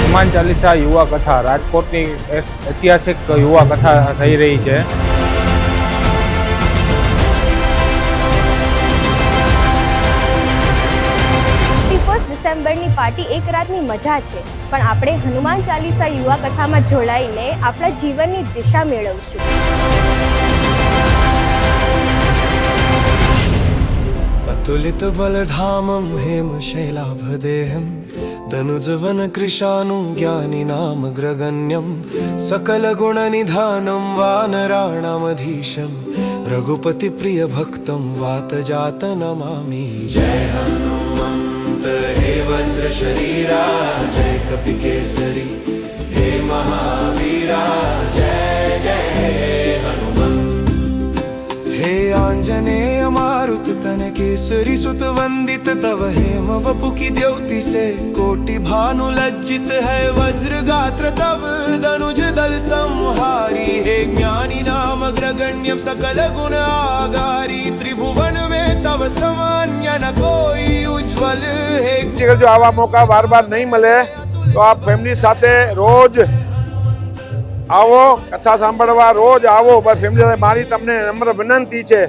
હનુમાન ચાલીસા યુવા કથા રાજકોટની એક ઐતિહાસિક યુવા કથા થઈ રહી છે। 31 ડિસેમ્બરની પાર્ટી એક રાતની મજા છે, પણ આપણે હનુમાન ચાલીસા યુવા કથામાં જોડાઈને આપણા જીવનની દિશા મેળવશું। अतुलित बलधामं हेम शैलाभदेहं तनुजवन कृशानुं ज्ञानिनामग्रगण्यं सकलगुणनिधानं वानराणामधीशं रघुपतिप्रियभक्तं वातजातं नमामि। जय हनुमन्त हे वज्रशरीरा, जय कपिकेसरी हे महावीरा, जय जय हे हनुमन्त। हे आंजनेय मारुत तन केसरी सुत वंदित तव हेम वपु की द्योति से कोटि भानु लज्जित है वज्र गात्र तव धनुज दल संहारी। हे ज्ञानी नाम अग्रगण्यम सकल गुण आगारी, त्रिभुवन में तव सामान्य न कोई उज्ज्वल है। जो आवा मौका बार बार नहीं मिले तो आप फैमिली साथे रोज आवो, कथा सांभळवा रोज आवो। पर फैमिली साथे मारी तमने नम्र विनंती छे।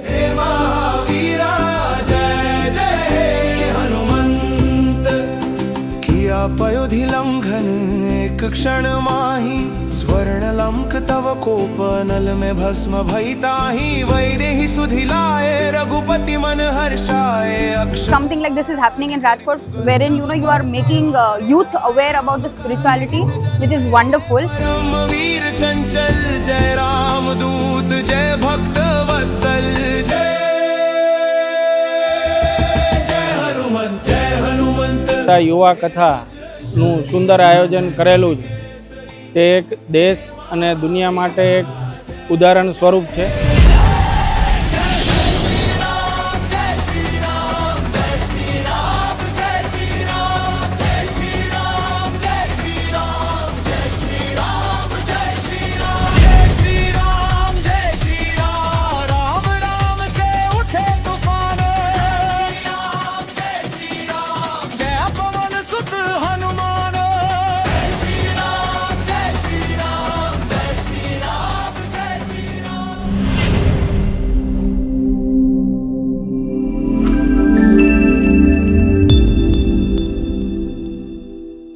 पयोधि लंघन एक क्षण माही, स्वर्ण लंक तव कोपनल में भस्म भयताही। वैदेही सुधि लाए रघुपति मन हर्षाए। Something like this is happening in Rajkot, wherein you are making youth aware about the spirituality, which is wonderful. वीर चंचल जय राम दूत, जय भक्त वत्सल, जय जय हनुमंत, जय हनुमंत। युवा कथाનું સુંદર આયોજન કરેલું છે તે એક દેશ અને દુનિયા માટે એક ઉદાહરણ સ્વરૂપ છે।